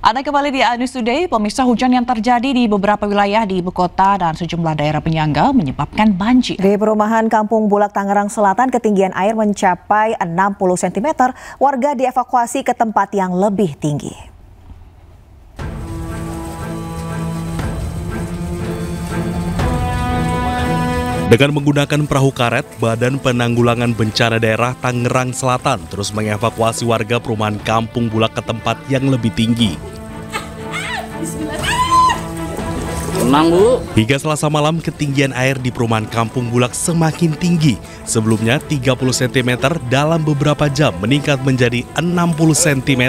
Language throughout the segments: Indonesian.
Anda kembali di News Today. Pemirsa, hujan yang terjadi di beberapa wilayah di ibu kota dan sejumlah daerah penyangga menyebabkan banjir. Di perumahan Kampung Bulak, Tangerang Selatan, ketinggian air mencapai 60 cm. Warga dievakuasi ke tempat yang lebih tinggi. Dengan menggunakan perahu karet, Badan Penanggulangan Bencana Daerah Tangerang Selatan terus mengevakuasi warga perumahan Kampung Bulak ke tempat yang lebih tinggi. Tenang, Bu. Hingga Selasa malam, ketinggian air di perumahan Kampung Bulak semakin tinggi. Sebelumnya 30 cm, dalam beberapa jam meningkat menjadi 60 cm.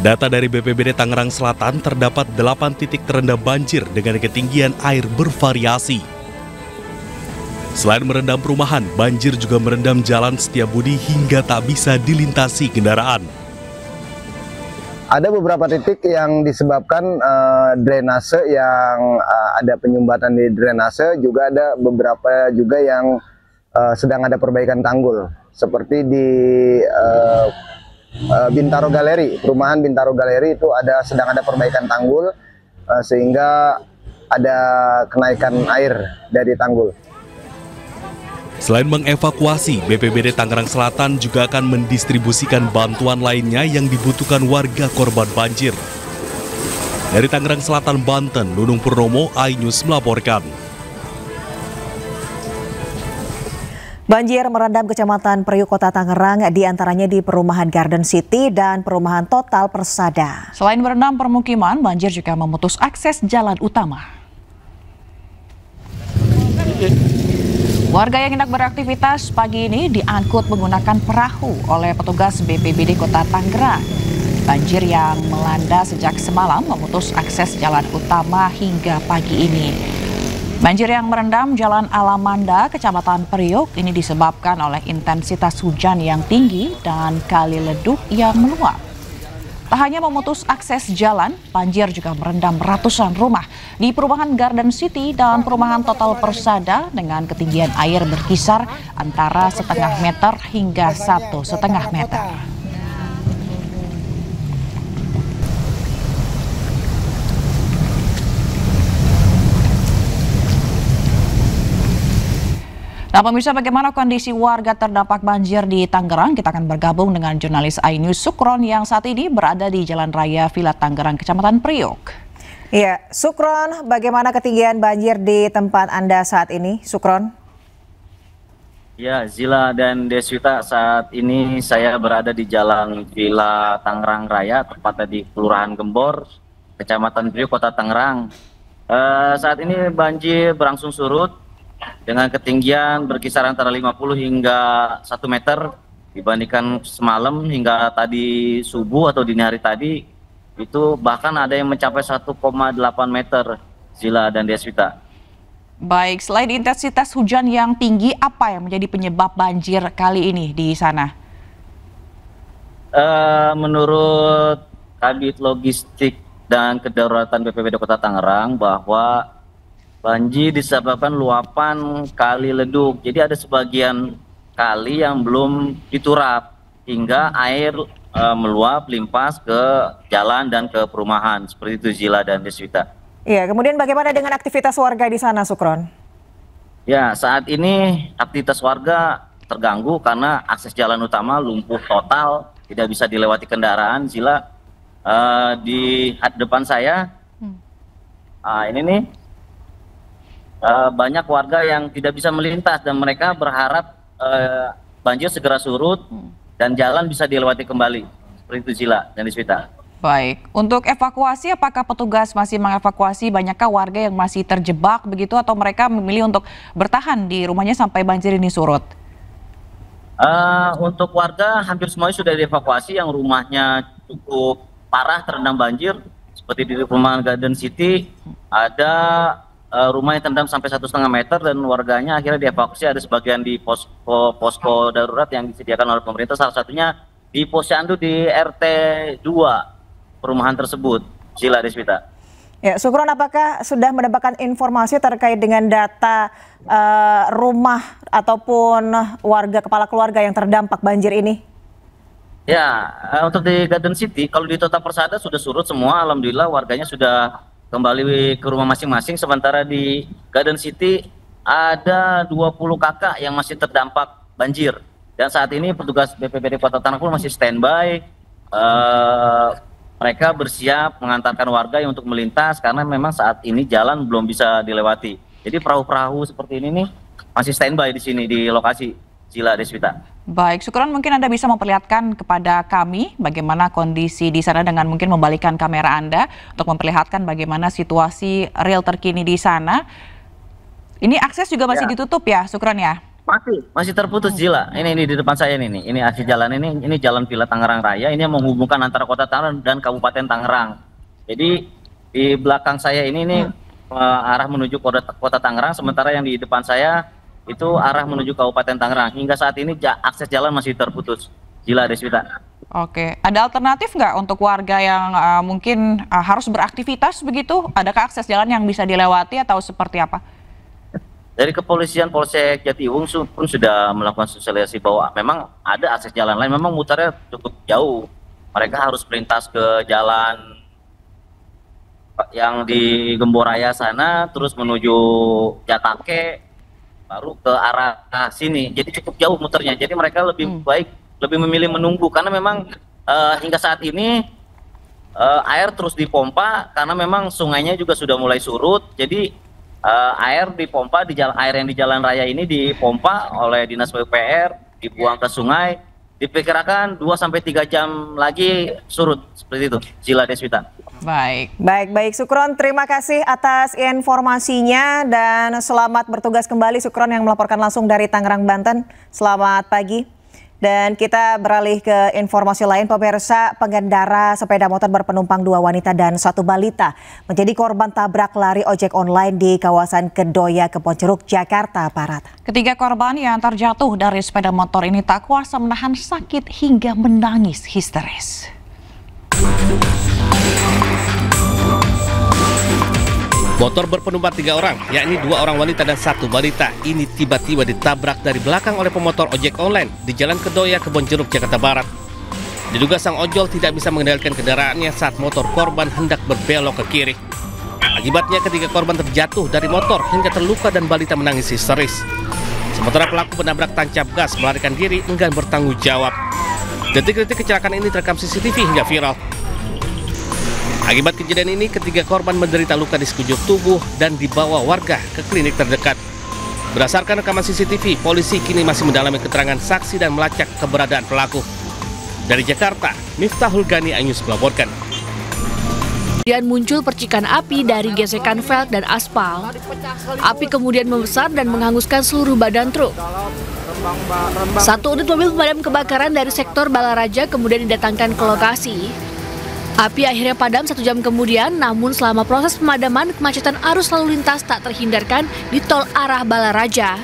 Data dari BPBD Tangerang Selatan, terdapat 8 titik terendam banjir dengan ketinggian air bervariasi. Selain merendam perumahan, banjir juga merendam Jalan Setiabudi hingga tak bisa dilintasi kendaraan. Ada beberapa titik yang disebabkan drainase yang ada penyumbatan di drainase, juga ada beberapa juga yang sedang ada perbaikan tanggul, seperti di Bintaro Galeri, perumahan Bintaro Galeri itu sedang ada perbaikan tanggul sehingga ada kenaikan air dari tanggul. Selain mengevakuasi, BPBD Tangerang Selatan juga akan mendistribusikan bantuan lainnya yang dibutuhkan warga korban banjir. Dari Tangerang Selatan, Banten, Nunung Purnomo, iNews melaporkan. Banjir merendam Kecamatan Priuk, Kota Tangerang, diantaranya di perumahan Garden City dan perumahan Total Persada. Selain merendam permukiman, banjir juga memutus akses jalan utama. Warga yang hendak beraktivitas pagi ini diangkut menggunakan perahu oleh petugas BPBD Kota Tangerang. Banjir yang melanda sejak semalam memutus akses jalan utama hingga pagi ini. Banjir yang merendam Jalan Alamanda, Kecamatan Priuk ini disebabkan oleh intensitas hujan yang tinggi dan kali leduk yang meluap. Tak hanya memutus akses jalan, banjir juga merendam ratusan rumah di perumahan Garden City dan perumahan Total Persada dengan ketinggian air berkisar antara setengah meter hingga 1,5 meter. Nah, pemirsa, bagaimana kondisi warga terdampak banjir di Tangerang? Kita akan bergabung dengan jurnalis iNews Sukron yang saat ini berada di Jalan Raya Villa Tangerang, Kecamatan Priuk. Iya, Sukron, bagaimana ketinggian banjir di tempat Anda saat ini, Sukron? Ya, Zila dan Deswita, saat ini saya berada di Jalan Villa Tangerang Raya, tepatnya di Kelurahan Gembor, Kecamatan Priuk, Kota Tangerang. Saat ini banjir berangsur surut dengan ketinggian berkisar antara 50 hingga 1 meter dibandingkan semalam hingga tadi subuh atau dini hari tadi, itu bahkan ada yang mencapai 1,8 meter, Zila dan Deswita. Baik, selain intensitas hujan yang tinggi, apa yang menjadi penyebab banjir kali ini di sana? Menurut Kabid Logistik dan Kedaruratan BPBD Kota Tangerang, bahwa banjir disebabkan luapan kali leduk. Jadi ada sebagian kali yang belum diturap hingga air meluap limpas ke jalan dan ke perumahan. Seperti itu, Zila dan Deswita. Iya, kemudian bagaimana dengan aktivitas warga di sana, Sukron? Ya, saat ini aktivitas warga terganggu karena akses jalan utama lumpuh total, tidak bisa dilewati kendaraan. Zila, di depan saya, ini nih, banyak warga yang tidak bisa melintas dan mereka berharap banjir segera surut dan jalan bisa dilewati kembali. Seperti itu, Zila dan Deswita. Baik, untuk evakuasi, apakah petugas masih mengevakuasi? Banyakkah warga yang masih terjebak begitu atau mereka memilih untuk bertahan di rumahnya sampai banjir ini surut? Untuk warga hampir semuanya sudah dievakuasi yang rumahnya cukup parah terendam banjir. Seperti di perumahan Garden City ada rumah yang terendam sampai 1,5 meter dan warganya akhirnya dievakuasi. Ada sebagian di posko darurat yang disediakan oleh pemerintah, salah satunya di Posyandu di RT 2 perumahan tersebut. Zila, Deswita. Ya, Sukron, apakah sudah mendapatkan informasi terkait dengan data rumah ataupun warga, kepala keluarga yang terdampak banjir ini? Ya, untuk di Garden City, kalau di Kota Persada sudah surut semua, alhamdulillah warganya sudah kembali ke rumah masing-masing. Sementara di Garden City ada 20 kakak yang masih terdampak banjir. Dan saat ini petugas BPBD Kota Tangerang pun masih standby. Mereka bersiap mengantarkan warga yang untuk melintas karena memang saat ini jalan belum bisa dilewati. Jadi perahu-perahu seperti ini nih masih standby di sini di lokasi Zila Deswita. Baik, Syukron, mungkin Anda bisa memperlihatkan kepada kami bagaimana kondisi di sana dengan mungkin membalikkan kamera Anda untuk memperlihatkan bagaimana situasi real terkini di sana. Ini akses juga masih ditutup ya, Syukron ya? Masih terputus, Zila. Ini di depan saya ini akses jalan ini Jalan Villa Tangerang Raya. Ini yang menghubungkan antara Kota Tangerang dan Kabupaten Tangerang. Jadi di belakang saya ini arah menuju Kota Tangerang, sementara yang di depan saya itu arah menuju Kabupaten Tangerang. Hingga saat ini akses jalan masih terputus, Zila Deswita. Oke, ada alternatif nggak untuk warga yang mungkin harus beraktivitas begitu? Adakah akses jalan yang bisa dilewati atau seperti apa? Dari kepolisian Polsek Jatiwung pun sudah melakukan sosialisasi bahwa memang ada akses jalan lain, memang mutarnya cukup jauh. Mereka harus melintas ke jalan yang di Gemboraya sana, terus menuju Jatake, baru ke arah sini. Jadi cukup jauh muternya. Jadi mereka lebih memilih menunggu karena memang hingga saat ini air terus dipompa karena memang sungainya juga sudah mulai surut. Jadi air dipompa air yang di jalan raya ini dipompa oleh Dinas PUPR, dibuang ke sungai. Diperkirakan 2-3 jam lagi surut, seperti itu, Zila Deswita. Baik, Syukron, terima kasih atas informasinya dan selamat bertugas kembali, Syukron, yang melaporkan langsung dari Tangerang, Banten. Selamat pagi. Dan kita beralih ke informasi lain, pemirsa. Pengendara sepeda motor berpenumpang 2 wanita dan 1 balita menjadi korban tabrak lari ojek online di kawasan Kedoya, Kebonjeruk, Jakarta Barat. Ketiga korban yang terjatuh dari sepeda motor ini tak kuasa menahan sakit hingga menangis histeris. Motor berpenumpang 3 orang, yakni 2 orang wanita dan 1 balita, ini tiba-tiba ditabrak dari belakang oleh pemotor ojek online di Jalan Kedoya, Kebonjeruk, Jakarta Barat. Diduga sang ojol tidak bisa mengendalikan kendaraannya saat motor korban hendak berbelok ke kiri. Akibatnya ketiga korban terjatuh dari motor hingga terluka dan balita menangis histeris. Sementara pelaku penabrak tancap gas melarikan diri enggan bertanggung jawab. Detik-detik kecelakaan ini terekam CCTV hingga viral. Akibat kejadian ini, ketiga korban menderita luka di sekujur tubuh dan dibawa warga ke klinik terdekat. Berdasarkan rekaman CCTV, polisi kini masih mendalami keterangan saksi dan melacak keberadaan pelaku. Dari Jakarta, Miftahul Gani Anyus melaporkan. Kemudian muncul percikan api dari gesekan velg dan aspal. Api kemudian membesar dan menghanguskan seluruh badan truk. 1 unit mobil pemadam kebakaran dari sektor Balaraja kemudian didatangkan ke lokasi. Api akhirnya padam 1 jam kemudian, namun selama proses pemadaman, kemacetan arus lalu lintas tak terhindarkan di tol arah Balaraja.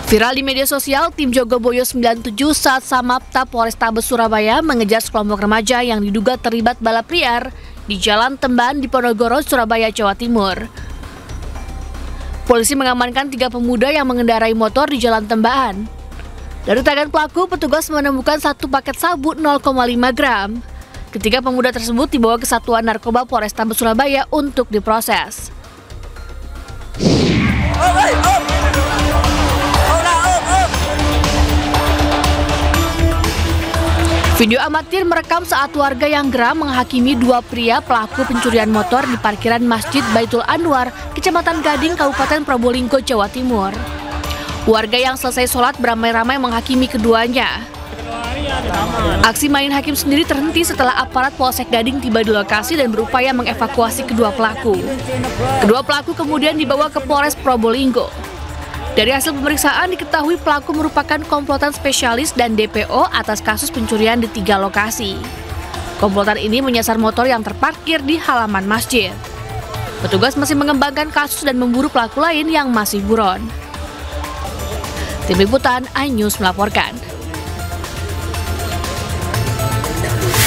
Viral di media sosial, tim Jogoboyo 97 saat Samapta Polrestabes Surabaya mengejar sekelompok remaja yang diduga terlibat balap liar di Jalan Temban di Ponorogo, Surabaya, Jawa Timur. Polisi mengamankan 3 pemuda yang mengendarai motor di Jalan Tembaan. Dari tangan pelaku, petugas menemukan 1 paket sabu 0,5 gram. Ketiga pemuda tersebut dibawa ke Satuan Narkoba Polrestabes Surabaya untuk diproses. Video amatir merekam saat warga yang geram menghakimi 2 pria pelaku pencurian motor di parkiran Masjid Baitul Anwar, Kecamatan Gading, Kabupaten Probolinggo, Jawa Timur. Warga yang selesai sholat beramai-ramai menghakimi keduanya. Aksi main hakim sendiri terhenti setelah aparat Polsek Gading tiba di lokasi dan berupaya mengevakuasi kedua pelaku. Kedua pelaku kemudian dibawa ke Polres Probolinggo. Dari hasil pemeriksaan diketahui pelaku merupakan komplotan spesialis dan DPO atas kasus pencurian di 3 lokasi. Komplotan ini menyasar motor yang terparkir di halaman masjid. Petugas masih mengembangkan kasus dan memburu pelaku lain yang masih buron. Tim Liputan iNews melaporkan.